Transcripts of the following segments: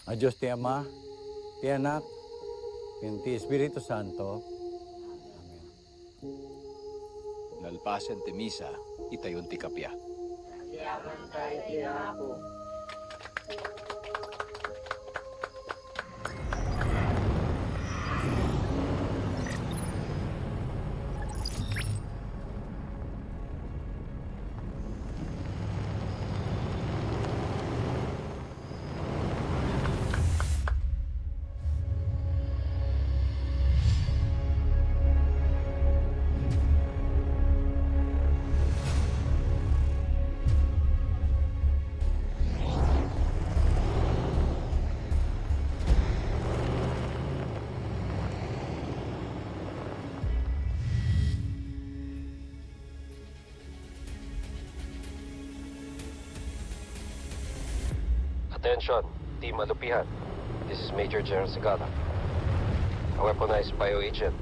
A Diyos ti Ama, ti Anak, ti Espiritu Santo. Amen. Nalpasan ti misa, itayon ti kapya. Yaman tayo tinako. Attention, Team Alupihan. This is Major General Sagata. A weaponized bioagent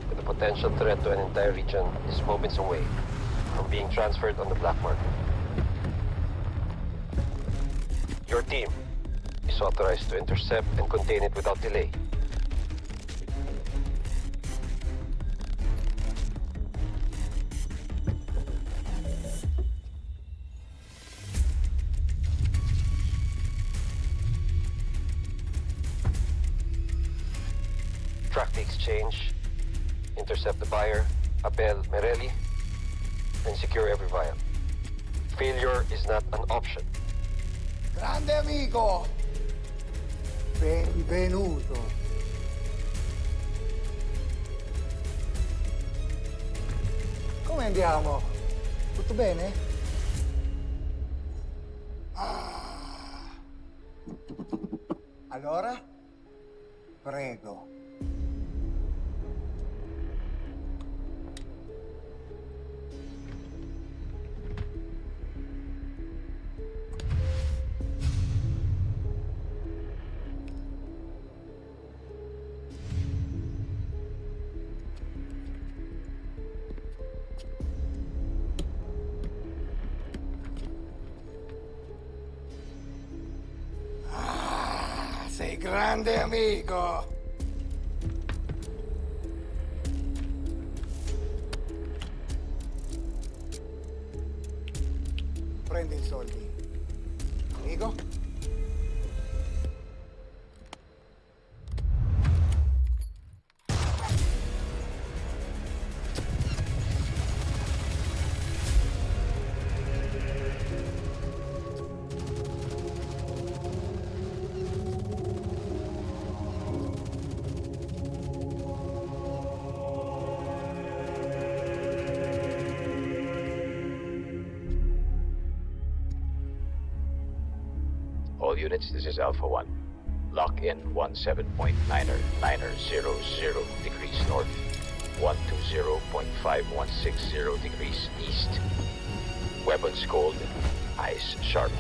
with a potential threat to an entire region is moments away from being transferred on the black market. Your team is authorized to intercept and contain it without delay. Track the exchange, intercept the buyer, Abel Merelli, and secure every vial. Failure is not an option. Grande amico! Benvenuto! Come andiamo? Tutto bene? Allora? Prego. Sei grande amico! Prendi i soldi. Amico? All units, this is Alpha 1. Lock in 17.990 degrees north, 120.5160 degrees east. Weapons cold, eyes sharp.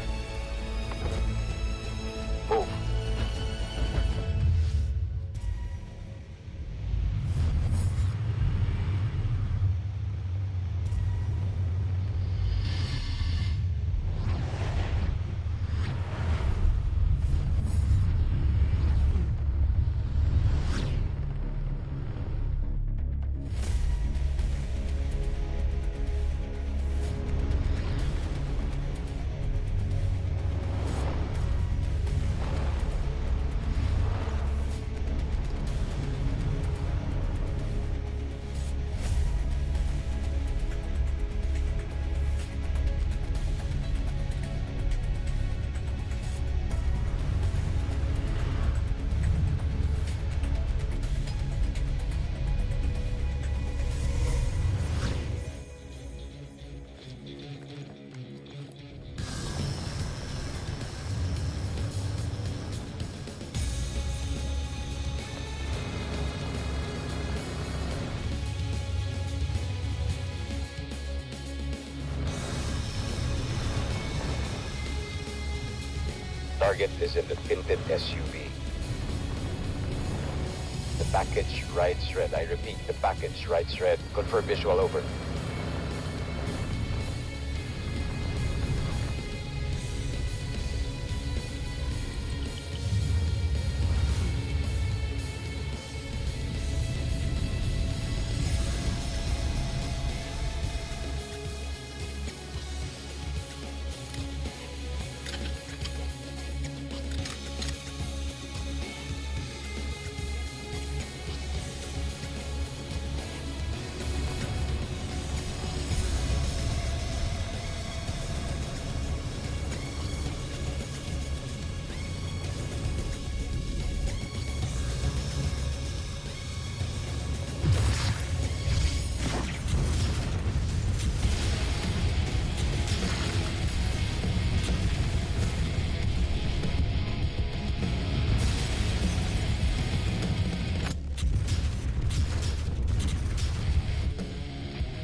Move. Target is in the tinted SUV. The package rides red. I repeat, the package rides red. Confirm visual over.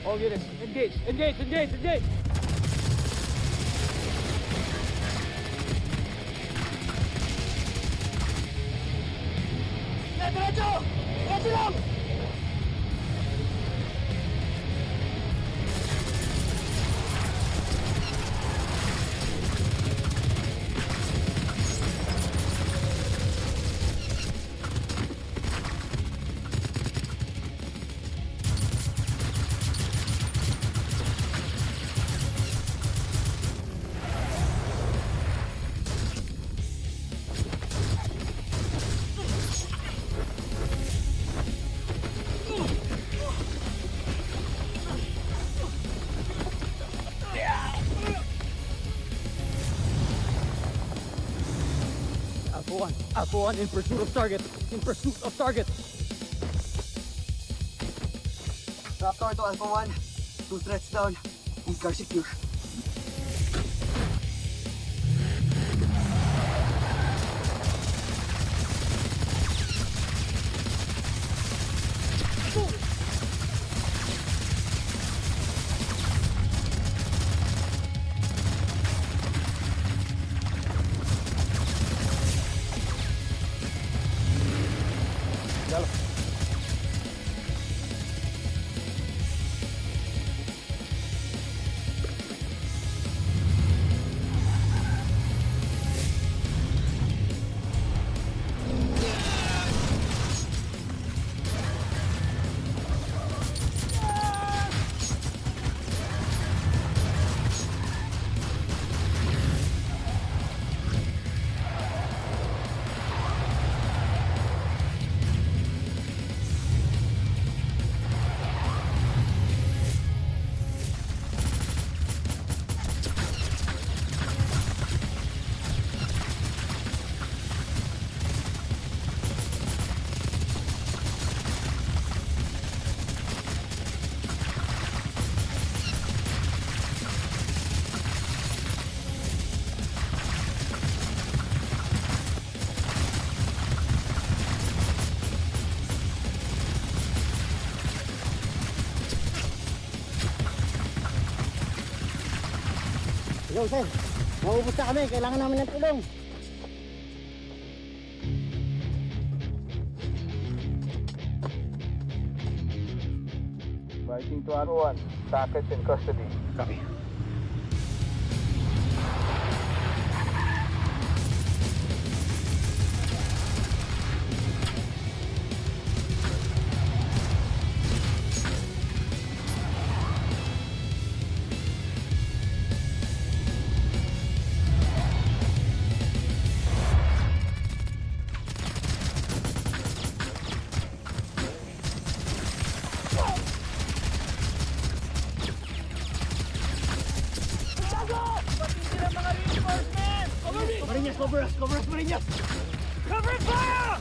All units, engage, engage, engage, engage! Diretso! Diretso lang! Alpha 1 in pursuit of target. In pursuit of target. Raptor to Alpha 1. 2 threats down. Car secure. Yo, sir. Maubos na kami. Kailangan namin ng tulong. Fighting to Alpha 1. Package in custody. Copy. Marinas, cover us, Marinas! Cover fire!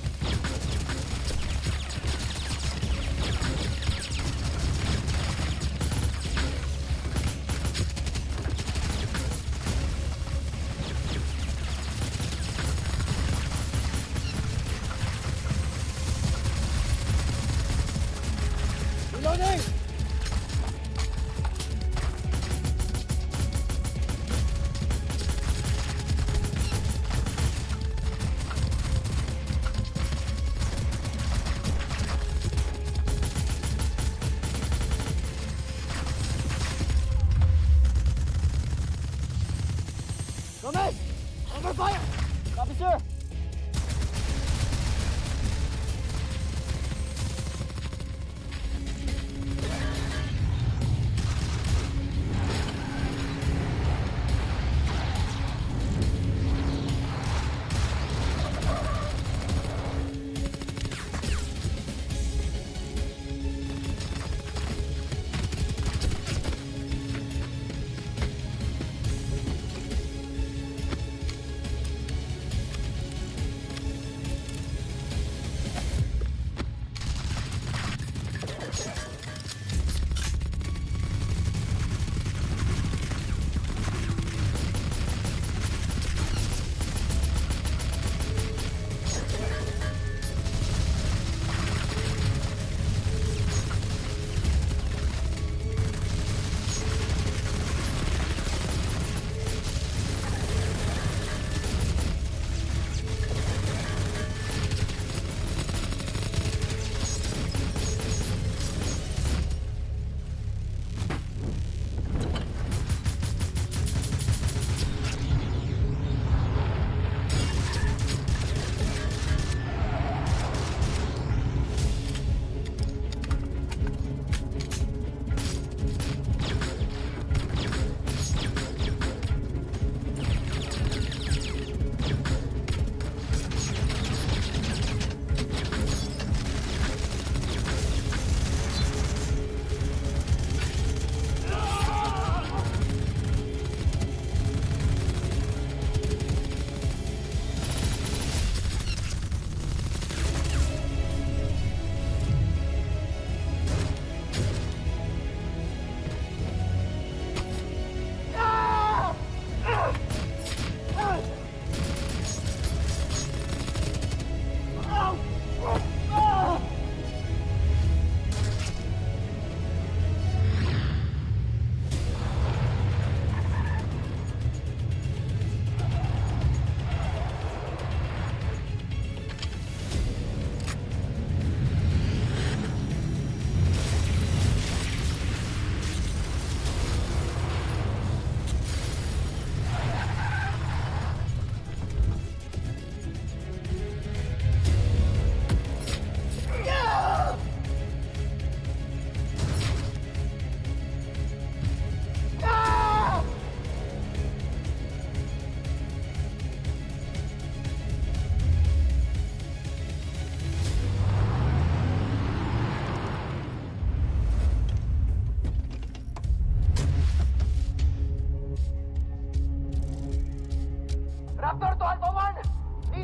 Reloading! Gomez! Over fire! Copy, sir!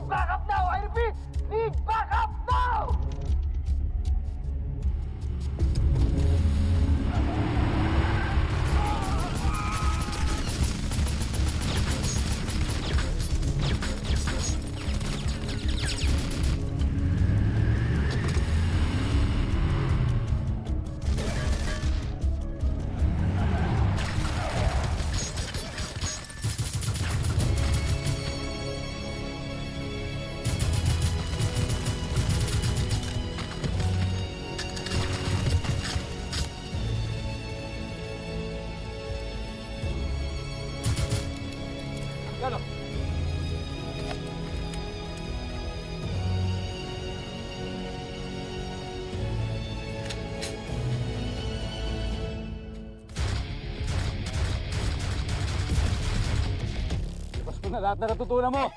Need backup now! I repeat! Need backup now! Labas mo na lahat na natutunan mo!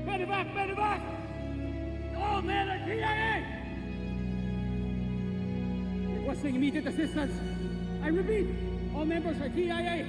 Medevac! Medevac! All men are TIA! Requesting immediate assistance. I repeat, all members are TIA.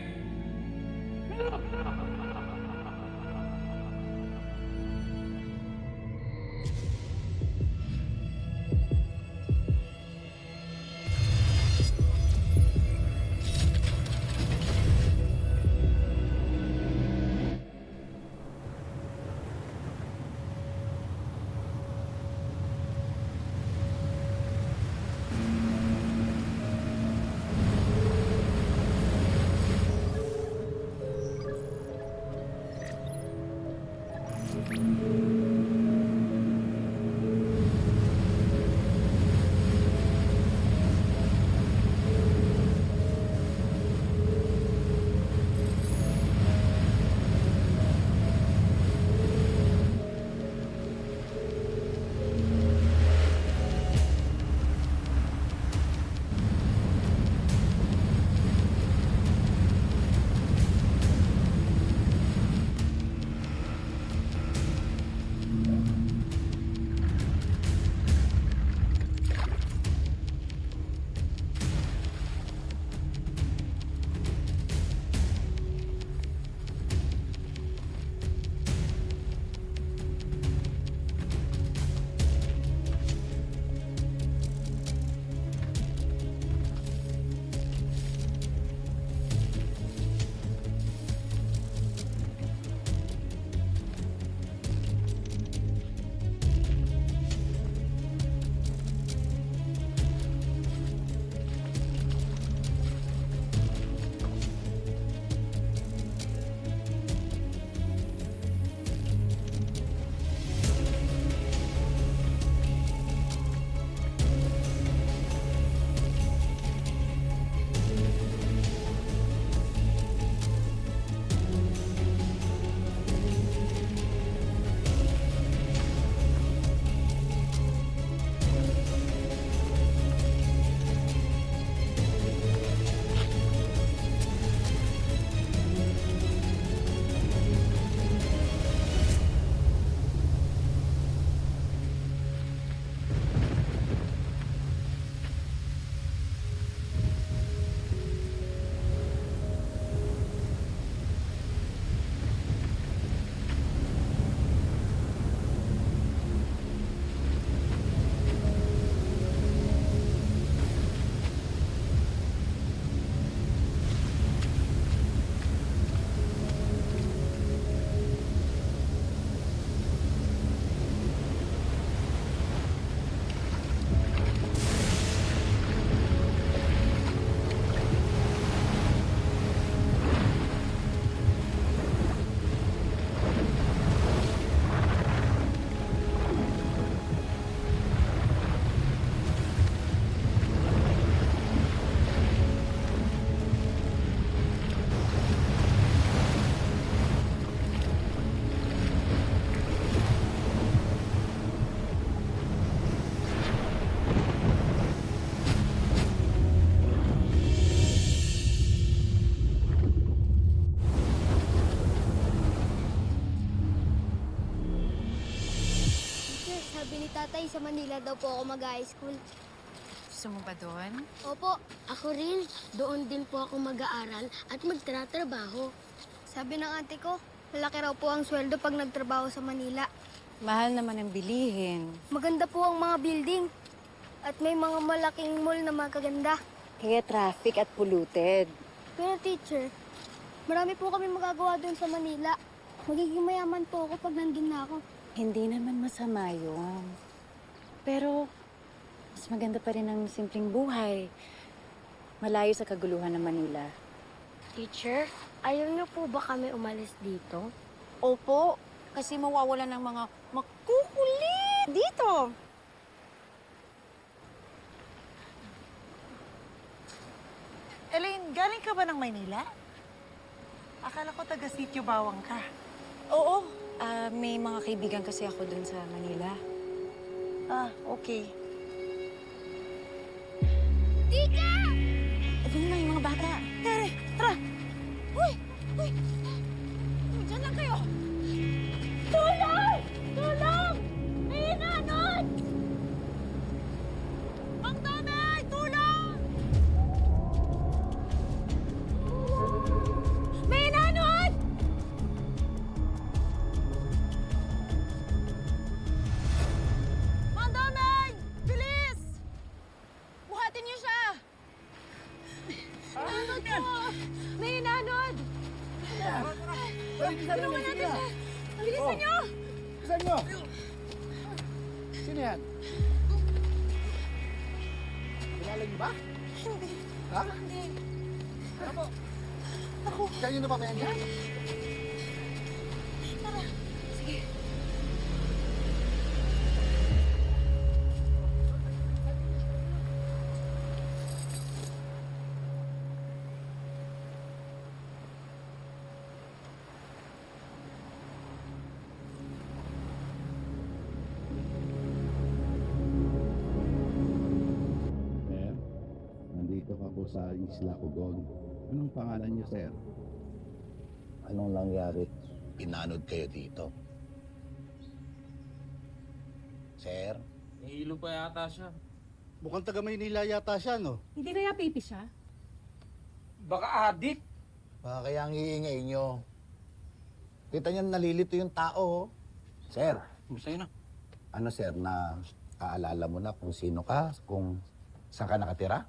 tatay, sa Manila daw po ako mag-high school. Gusto mo ba doon? Opo, ako rin. Doon din po ako mag-aaral at magtratrabaho. Sabi ng ate ko, malaki raw po ang sweldo pag nagtrabaho sa Manila. Mahal naman ang bilihin. Maganda po ang mga building. At may mga malaking mall na magaganda. Kaya traffic at polluted. Pero teacher, marami po kami magagawa doon sa Manila. Magiging mayaman po ako pag nandun na ako. Hindi naman masama yun. Pero, mas maganda pa rin ang simpleng buhay. Malayo sa kaguluhan ng Manila. Teacher, ayaw niyo po ba kami umalis dito? Opo, kasi mawawala ng mga makukulit dito. Elaine, galing ka ba ng Maynila? Akala ko taga Sitio Bawang ka. Oo, may mga kaibigan kasi ako dun sa Manila. Ah, okay. Tika! Doon na yung mga bata. Tere, tara! Uy! Uy! Diyan lang kayo! Tulong! Tulong! May inanod! Mang Tomay, tulong! May inanod! Mang Tomay! Bilis! Buhatin niyo siya! Inanod po! May inanod! Tulungan natin siya! Bilisan niyo! Saan nyo? Sino yan? Kilala niyo ba? Hindi. Ha? Hindi. Ano po? Ako. Kayo na ba yan dyan? Sir, nandito ka po sa Isla Cogon. Anong pangalan niyo, sir? Anong nangyari? Pinanod kayo dito. Sir? Nahihilo pa yata siya. Mukhang taga Maynila yata siya, no? Hindi kaya pipi siya? Baka adik. Baka kaya ang iingay nyo. Kita niyo nalilito yung tao. Oh. Sir, Gusto yun na. ano sir, na kaalala mo na kung sino ka, kung saan ka nakatira?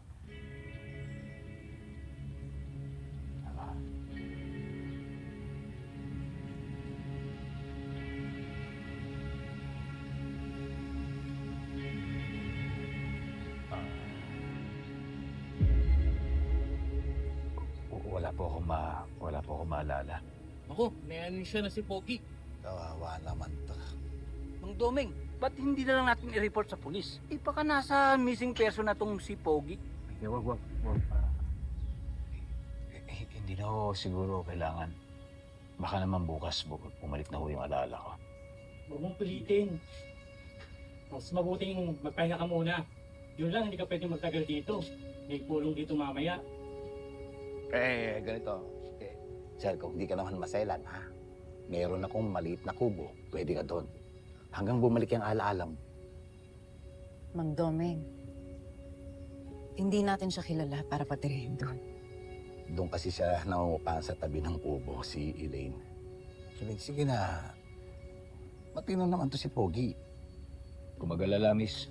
Wala po akong maalala. Ako, may ano siya na si Pogi. Kawawa naman to. Mang Domeng, ba't hindi na lang natin i-report sa pulis? Eh, baka nasa missing person na tong si Pogi. Wag. Hindi na ho siguro kailangan. Baka naman bukas bumalik na ho yung alala ko. Huwag mong pilitin. Mas mabuting magpahinga ka muna. Yun lang, hindi ka pwede magtagal dito. May pulong dito mamaya. Ganito. Sir, kung hindi ka naman maselan, ha? Meron akong maliit na kubo. Pwede ka doon. Hanggang bumalik yung alaala mo. Mang Domeng, hindi natin siya kilala para patirahin doon. Doon kasi siya nangungupahan sa tabi ng kubo, si Elaine. Sige na. Matino naman to si Pogi. Kung mag-alala, miss,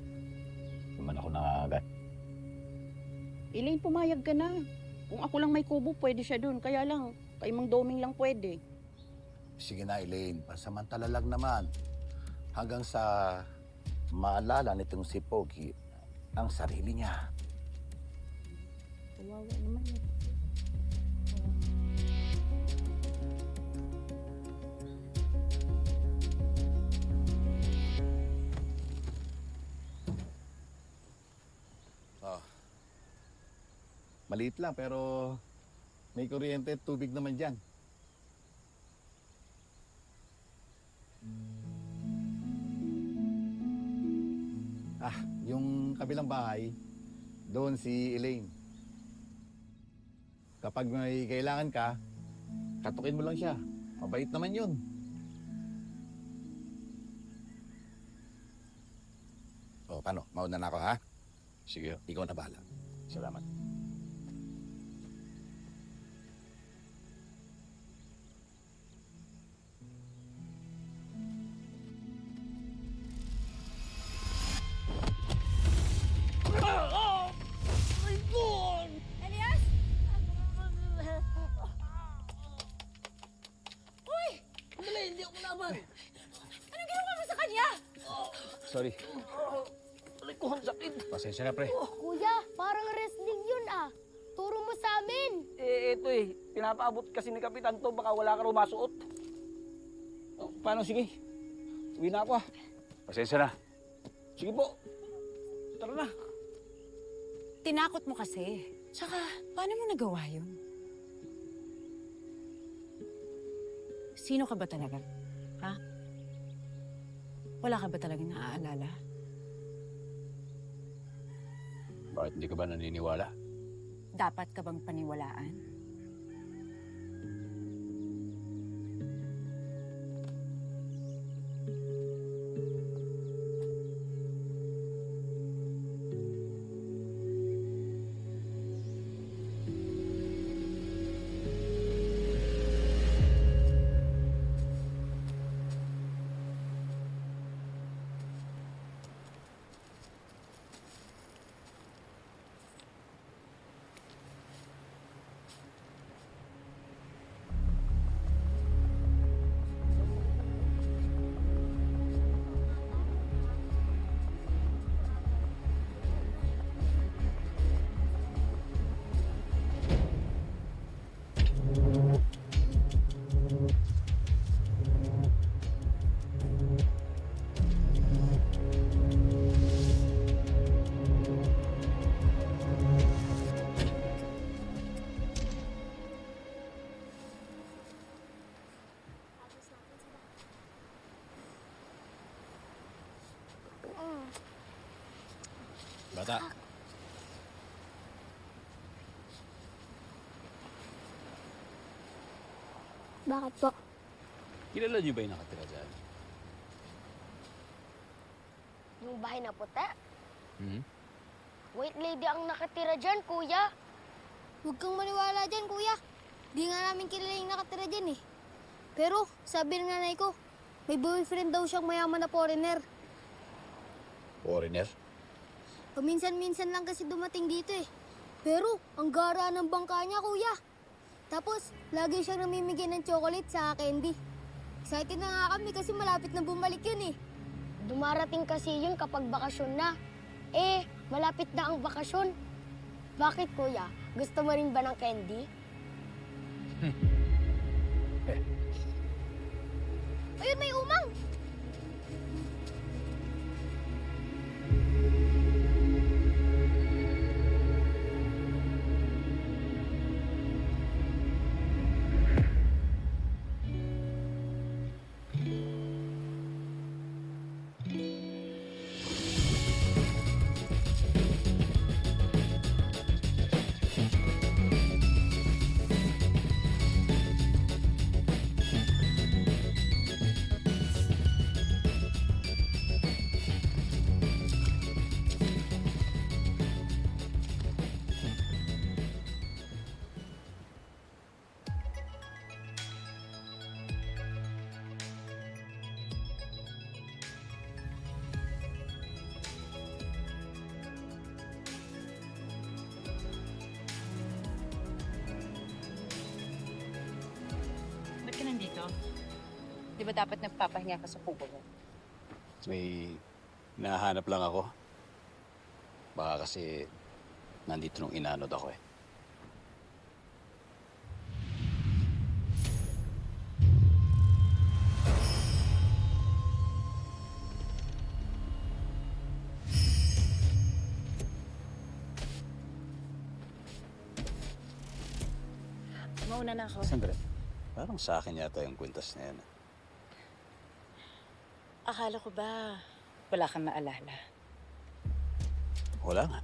naman ako nangagat. Elaine, pumayag ka na. Kung ako lang may kubo, pwede siya dun. Kaya lang, kay Mang Doming lang pwede. Sige na, Elaine. Pansamantala lang naman. Hanggang sa maalala nitong si Pogi ang sarili niya. Kawawa naman yun. Maliit lang pero may kuryente at tubig naman dyan. Yung kabilang bahay, doon si Elaine. Kapag may kailangan ka, katukin mo lang siya. Mabait naman yun. paano? Mauna na ako, ha? Sige. Ikaw na bahala. Salamat. Elias! Uy! Dali, hindi ako laban. Anong ginawa mo sa kanya? Sorry. Aray ko, ang sakit. Pasensya na, pre. Kuya, parang wrestling yun ah. Turo mo sa amin. Ito pinapaabot kasi ni Kapitan to, baka wala ka raw masuot. Oh, paano, sige. Uwi na ako Pasensya na. Sige po. Tara na. Tinakot mo kasi. Tsaka, paano mo nagawa yun? Sino ka ba talaga? Ha? Wala ka ba talagang naaalala? Bakit hindi ka ba naniniwala? Dapat ka bang paniwalaan? Bata. Bakit po? Kilala niyo ba yung nakatira dyan? Yung bahay na puti? Hmm? White lady ang nakatira dyan, kuya. Huwag kang maniwala dyan, kuya. Di nga namin kilala yung nakatira dyan eh. Pero, sabi ng nanay ko, may boyfriend daw siyang mayaman na foreigner. Foreigner? Paminsan-minsan lang kasi dumating dito eh. Pero, ang gara ng bangka niya, kuya. Tapos, lagi siyang namimigay ng chocolate sa candy. Excited na nga kami kasi malapit na bumalik yun eh. Dumarating kasi yun kapag bakasyon na. Eh, malapit na ang bakasyon. Bakit, kuya? Gusto mo rin ba ng candy? Ayun, may umang! Ba't ka nandito? Di ba dapat nagpapahinga ka sa kubo mo? May nahanap lang ako. Baka kasi nandito nung inanod ako eh. Mauna na ako. Sandali. Parang sa akin yata yung kwintas na yan. Akala ko ba wala kang maalala? Wala nga.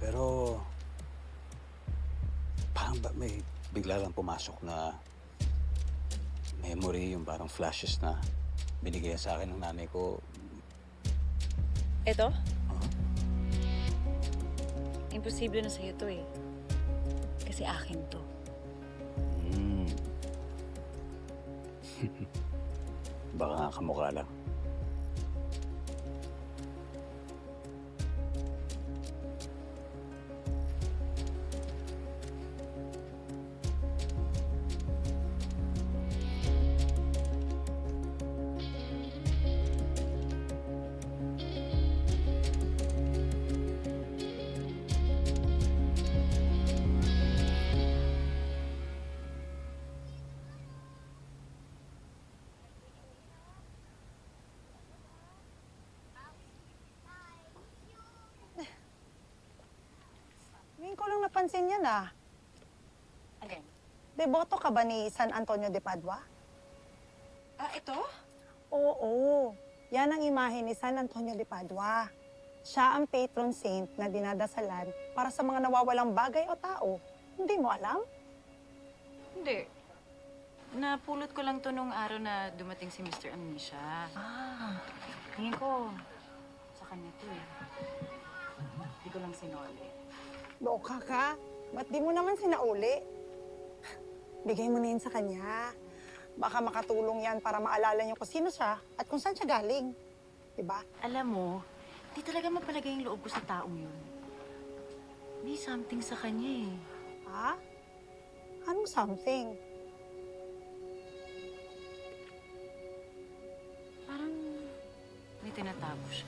Pero parang ba may bigla lang pumasok na memory, yung parang flashes na binigay sa akin ng nanay ko Eto? Imposible na sa'yo to eh. Kasi akin to. Baka nga kamukha lang. Ngayon ko lang napansin yan ah. Alin? Deboto ka ba ni San Antonio de Padua? Ah, ito? Oo. Yan ang imahe ni San Antonio de Padua. Siya ang patron saint na dinadasalan para sa mga nawawalang bagay o tao. Hindi mo alam? Hindi. Napulot ko lang to nung araw na dumating si Mr. Amnesia. Tingin ko, sa kanya to eh. Hindi ko lang sinoli. Loka ka? Ba't di mo naman sinauli? Bigay mo na yan sa kanya. Baka makatulong yan para maalala niyo kung sino siya at kung saan siya galing. Diba? Alam mo, di talaga mapalagay yung loob ko sa taong yun. May something sa kanya eh. Ha? Anong something? Parang may tinatago siya.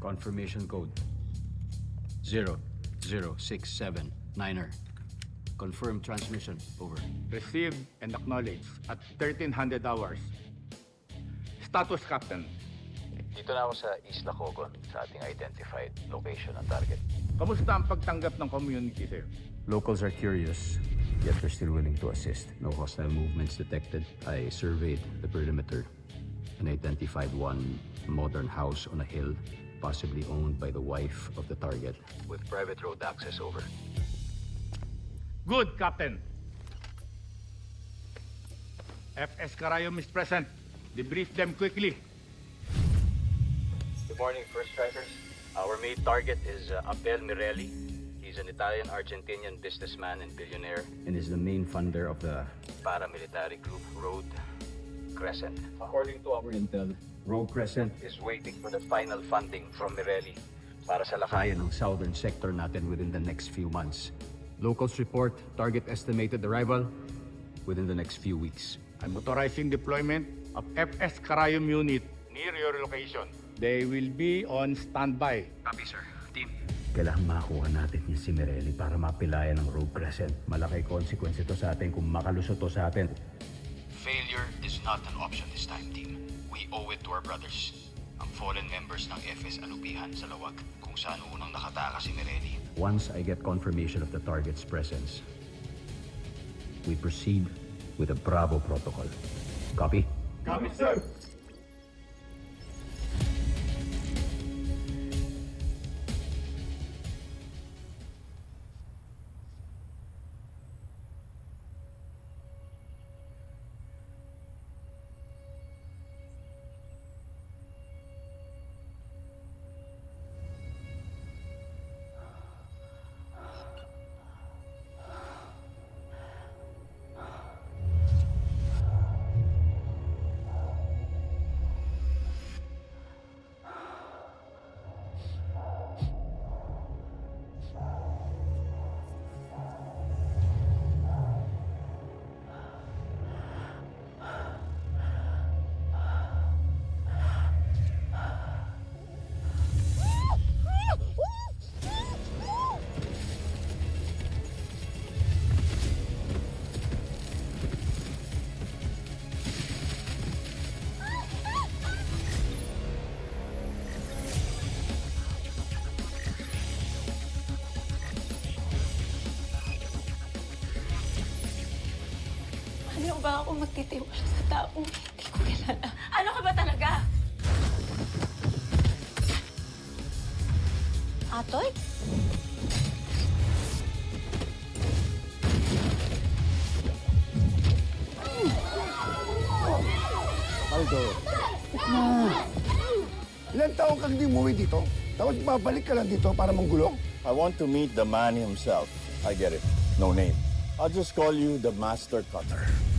Confirmation code 00679er. Confirm transmission. Over. Received and acknowledged at 1300 hours. Status, Captain. Dito na ako sa Isla Cogon sa ating identified location ng target. Kamusta ang pagtanggap ng community, sir? Locals are curious, yet they're still willing to assist. No hostile movements detected. I surveyed the perimeter and identified one modern house on a hill, possibly owned by the wife of the target, with private road access. Over. Good, Captain. FS Carayom is present. Debrief them quickly. Good morning, first strikers. Our main target is Abel Mirelli. He's an Italian-Argentinian businessman and billionaire, and is the main funder of the paramilitary group Road Crescent. According to our intel, Road Crescent is waiting for the final funding from Mirelli para sa lakayan ng southern sector natin within the next few months. Locals report target estimated arrival within the next few weeks. I'm authorizing deployment of FS Carayom unit near your location. They will be on standby. Copy, sir. Team. Kailangan makakuha natin yung si Mirelli para mapilayan ng Road Crescent. Malaki consequence ito sa atin kung makalusot to sa atin. Failure is not an option this time, team. We owe it to our brothers. Ang fallen members ng FS Alupihan sa Lawag, kung saan unang nakatakas si Mirelli. Once I get confirmation of the target's presence, we proceed with a Bravo protocol. Copy? Copy, sir. Ano ba ako magtitiwala sa taong hindi ko kilala? Ano ka ba talaga? Atoy? Aldo. Ilan taong kang di umuwi dito? Tapos babalik ka lang dito para manggulo? I want to meet the man himself. I get it. No name. I'll just call you the Master Cutter.